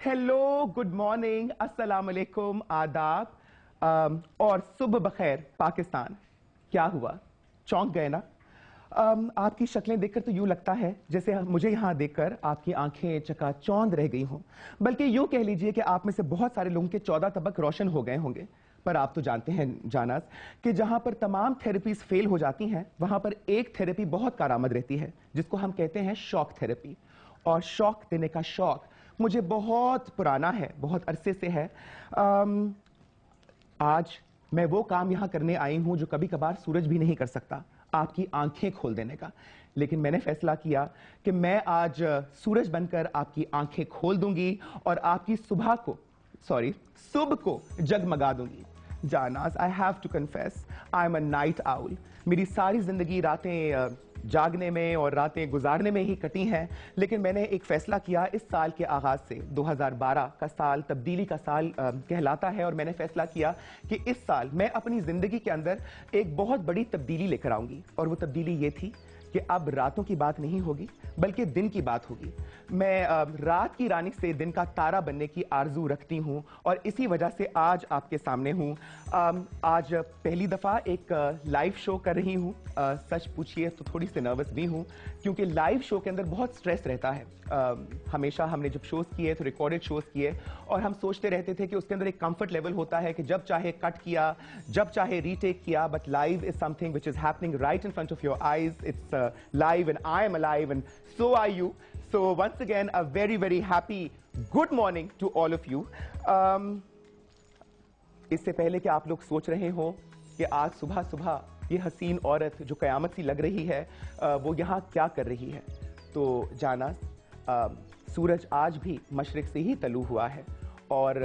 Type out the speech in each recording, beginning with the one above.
Hello, good morning, अस्सलाम वालेकुम, आदाब और सुबह बखैर पाकिस्तान। क्या हुआ, चौंक गए ना? आपकी शक्लें देखकर तो यूं लगता है जैसे मुझे यहां देखकर आपकी आंखें चकाचौंध रह गई हों। बल्कि यूं कह लीजिए कि आप में से बहुत सारे लोगों के 14 तबक रोशन हो गए होंगे। पर आप तो जानते हैं जानास कि जहां पर तमाम थेरेपीज फेल हो जाती हैं वहां पर एक थेरेपी बहुत कारआमद रहती है, जिसको हम कहते हैं शॉक थेरेपी। और शॉक देने का शौक मुझे बहुत पुराना है, बहुत अरसे से है। आज मैं वो काम यहां करने आई हूं जो कभी कभार सूरज भी नहीं कर सकता, आपकी आंखें खोल देने का। लेकिन मैंने फैसला किया कि मैं आज सूरज बनकर आपकी आंखें खोल दूंगी और आपकी सुबह को जगमगा दूंगी। जानास, I have to confess, I am a night owl. मेरी सारी जिंदगी रातें जागने में और रातें गुजारने में ही कटी हैं। लेकिन मैंने एक फैसला किया इस साल के आगाज से, 2012 का साल तब्दीली का साल कहलाता है, और मैंने फैसला किया कि इस साल मैं अपनी जिंदगी के अंदर एक बहुत बड़ी तब्दीली लेकर आऊंगी। और वो तब्दीली ये थी कि अब रातों की बात नहीं होगी बल्कि दिन की बात होगी। मैं रात की रानी से दिन का तारा बनने की आरजू रखती हूं और इसी वजह से आज आपके सामने हूं। आज पहली दफा एक लाइव शो कर रही हूं। सच पूछिए तो थोड़ी सी नर्वस भी हूं, क्योंकि लाइव शो के अंदर बहुत स्ट्रेस रहता है। हमेशा हमने जब शोज किए तो रिकॉर्डेड शोज किए और हम सोचते रहते थे कि उसके अंदर एक कंफर्ट लेवल होता है कि जब चाहे कट किया, जब चाहे रीटेक किया। But live is something which is happening right in front of your eyes. It's live and I am alive and so are you. So once again a very very happy good morning to all of you. इससे पहले कि आप लोग सोच रहे हो कि आज सुबह सुबह ये हसीन औरत जो कयामत सी लग रही है वो यहाँ क्या कर रही है, तो जाना सूरज आज भी मशरिक से ही तलू हुआ है। और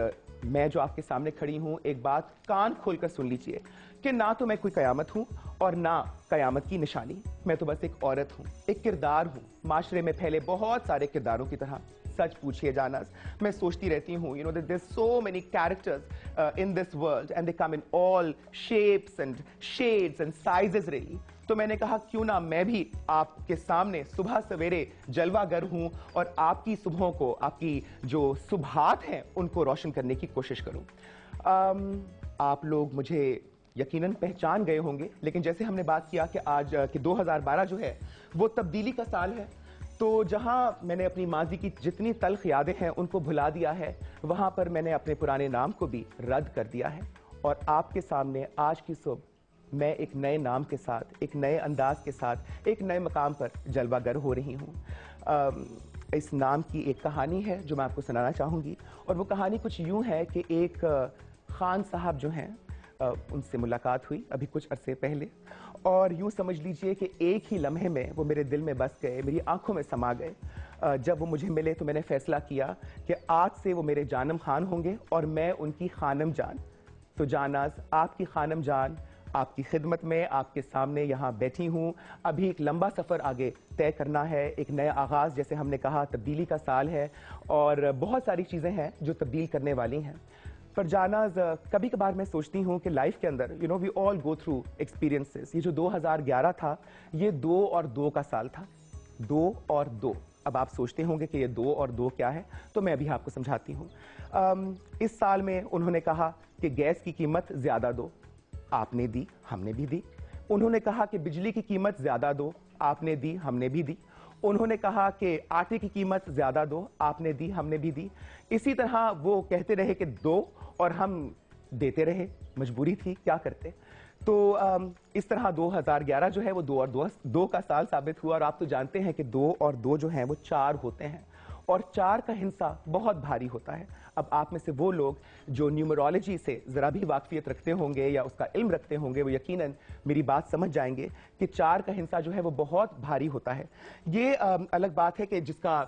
मैं जो आपके सामने खड़ी हूं, एक बात कान खोलकर सुन लीजिए कि ना तो मैं कोई कयामत हूं और ना कयामत की निशानी। मैं तो बस एक औरत हूं, एक किरदार हूं, माशरे में फैले बहुत सारे किरदारों की तरह। सच पूछिए जानास, मैं सोचती रहती हूं, you know, there so many characters in this world and they come in all shapes and shades and sizes really. तो मैंने कहा क्यों ना मैं भी आपके सामने सुबह सवेरे जलवागर हूं और आपकी सुबहों को, आपकी जो सुबहात हैं उनको रोशन करने की कोशिश करूं। आप लोग मुझे यकीनन पहचान गए होंगे, लेकिन जैसे हमने बात किया कि आज कि 2012 जो है वो तब्दीली का साल है, तो जहां मैंने अपनी माजी की जितनी तल्ख यादें हैं उनको भुला दिया है, वहां पर मैंने अपने पुराने नाम को भी रद्द कर दिया है। और आपके सामने आज की सुबह मैं एक नए नाम के साथ, एक नए अंदाज के साथ, एक नए मकाम पर जलवागर हो रही हूँ। इस नाम की एक कहानी है जो मैं आपको सुनाना चाहूँगी, और वो कहानी कुछ यूँ है कि एक खान साहब जो हैं उनसे मुलाकात हुई अभी कुछ अरसे पहले, और यूं समझ लीजिए कि एक ही लम्हे में वो मेरे दिल में बस गए, मेरी आंखों में समा गए। जब वो मुझे मिले तो मैंने फैसला किया कि आज से वो मेरे जानम खान होंगे और मैं उनकी खानम जान। तो जानाज, आपकी खानम जान आपकी खिदमत में आपके सामने यहाँ बैठी हूँ। अभी एक लंबा सफ़र आगे तय करना है, एक नया आगाज़, जैसे हमने कहा तब्दीली का साल है और बहुत सारी चीज़ें हैं जो तब्दील करने वाली हैं। पर जानाज, कभी कभार मैं सोचती हूँ कि लाइफ के अंदर, you know, we all go through experiences. ये जो 2011 था, ये 2 और 2 का साल था। 2 और 2। अब आप सोचते होंगे कि ये 2 और 2 क्या है, तो मैं अभी आपको समझाती हूँ। इस साल में उन्होंने कहा कि गैस की कीमत ज्यादा दो, आपने दी, हमने भी दी। उन्होंने कहा कि बिजली की कीमत ज्यादा दो, आपने दी, हमने भी दी। उन्होंने कहा कि आटे की कीमत ज्यादा दो, आपने दी, हमने भी दी। इसी तरह वो कहते रहे कि दो, और हम देते रहे, मजबूरी थी, क्या करते। तो इस तरह 2011 जो है वो 2 और 2 का साल साबित हुआ। और आप तो जानते हैं कि 2 और 2 जो हैं वो 4 होते हैं, और 4 का हिस्सा बहुत भारी होता है। अब आप में से वो लोग जो न्यूमरोलॉजी से जरा भी वाकफियत रखते होंगे या उसका इल्म रखते होंगे, वो यकीनन मेरी बात समझ जाएंगे कि 4 का हिस्सा जो है वो बहुत भारी होता है। ये अलग बात है कि जिसका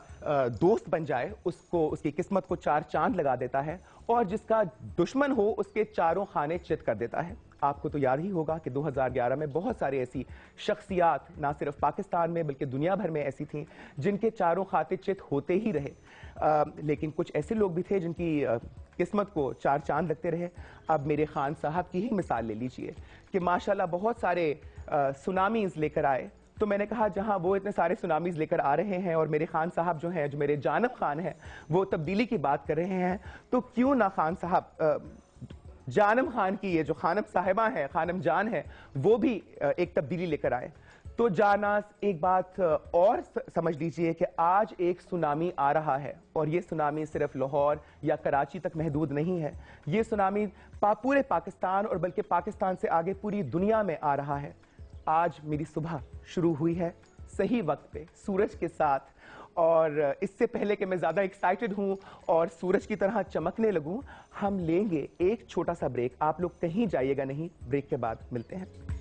दोस्त बन जाए उसको, उसकी किस्मत को 4 चांद लगा देता है, और जिसका दुश्मन हो उसके चारों खाने चित कर देता है। आपको तो याद ही होगा कि 2011 में बहुत सारी ऐसी शख्सियात ना सिर्फ पाकिस्तान में बल्कि दुनिया भर में ऐसी थीं जिनके चारों खाते चित होते ही रहे। लेकिन कुछ ऐसे लोग भी थे जिनकी किस्मत को 4 चांद लगते रहे। अब मेरे खान साहब की ही मिसाल ले लीजिए कि माशाल्लाह बहुत सारे सुनामीज लेकर आए, तो मैंने कहा जहां वो इतने सारे सुनामीज लेकर आ रहे हैं और मेरे खान साहब जो हैं, जो मेरे जानब खान हैं, वो तब्दीली की बात कर रहे हैं, तो क्यों ना खान साहब, जानम खान की ये जो खानम साहिबा है, खानम जान है, वो भी एक तब्दीली लेकर आए। तो जानास, एक बात और समझ लीजिए कि आज एक सुनामी आ रहा है और ये सुनामी सिर्फ लाहौर या कराची तक महदूद नहीं है। ये सुनामी पूरे पाकिस्तान और बल्कि पाकिस्तान से आगे पूरी दुनिया में आ रहा है। आज मेरी सुबह शुरू हुई है सही वक्त पे सूरज के साथ, और इससे पहले कि मैं ज़्यादा एक्साइटेड हूं और सूरज की तरह चमकने लगूं, हम लेंगे एक छोटा सा ब्रेक। आप लोग कहीं जाइएगा नहीं, ब्रेक के बाद मिलते हैं।